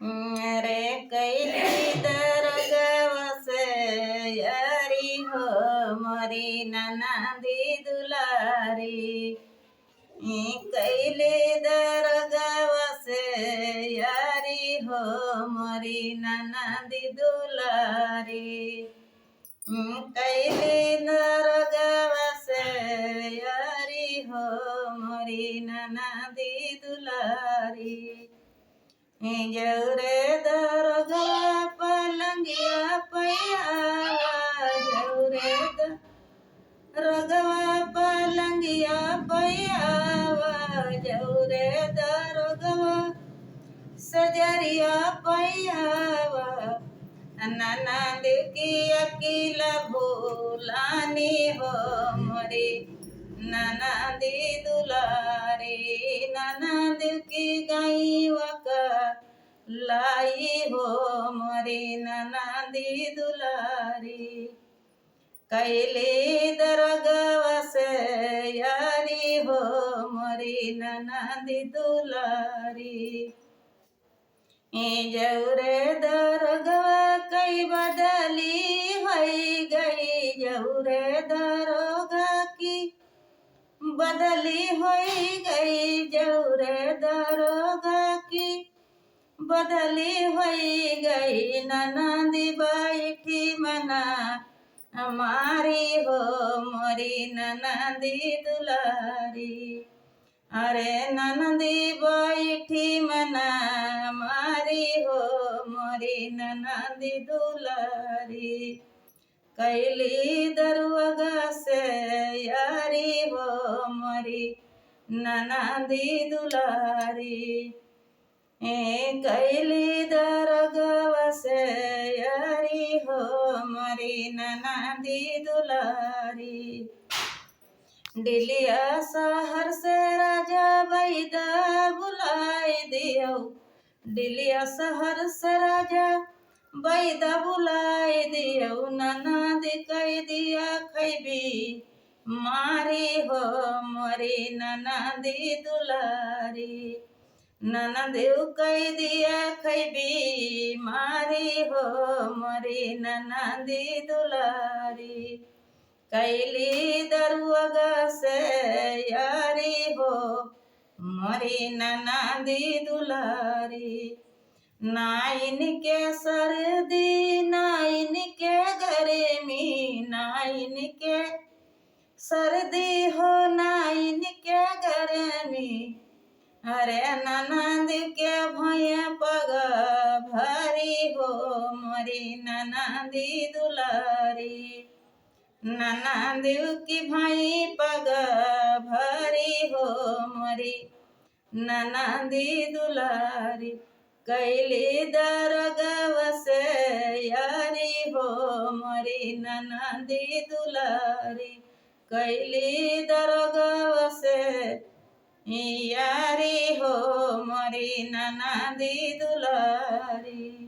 रे कैली दरगव से यारी हो मोरी ननदी दुलारी। कैले दरगव से यारी हो मोरी ननदी दुलारी। कैले दरगव से यारी हो मोरी ननदी दुलारी। जौरे दरगवा पलंगिया पैयावा जौरे दरगवा पलंगिया पैयावा जौरे दरगवा सजरिया पैयावा। ननद की अकेला भूलानी हो मोरी ननदी दुलारी। ननद की गईवा का लाई हो मोरी ननदी दुलारी। कैले दरगवा से यारी हो मोरी ननदी दुलारी। जौरे दरगवा कई बदली होई गई जौरे दरोगा की बदली होई गई जौरे दरोगा की बदली होई गई। ननदी बैठी मना हमारी हो मोरी ननदी दुलारी। अरे ननदी बैठी मना हमारी हो मोरी ननदी दुलारी। कैली दरगवा से यारी हो मोरी ननदी दुलारी। कैली दरगवा से यारी हो मोरी ननदी दुलारी। डिलिया शहर से राजा बैदा बुलाई दियो डिलिया शहर से राजा बैदा बुलाई दियो। ननद कह दिया खैबी मारी हो मोरी ननदी दुलारी। ननद कह दिया खैबी मारी हो मोरी ननदी दुलारी। कैली दरगवा से यारी हो मोरी ननदी दुलारी। नाइन के सर्दी नाइन के गर्मी नाइन के सर्दी हो नाइन के गर्मी। अरे ननद के भैया पग भारी हो मोरी ननदी दुलारी। ननद की भाई पग भारी हो मोरी ननदी दुलारी। कैली दरगवा से यारी हो मोरी ननदी दुलारी। कैली दरगवा से यारी हो मोरी ननदी दुलारी।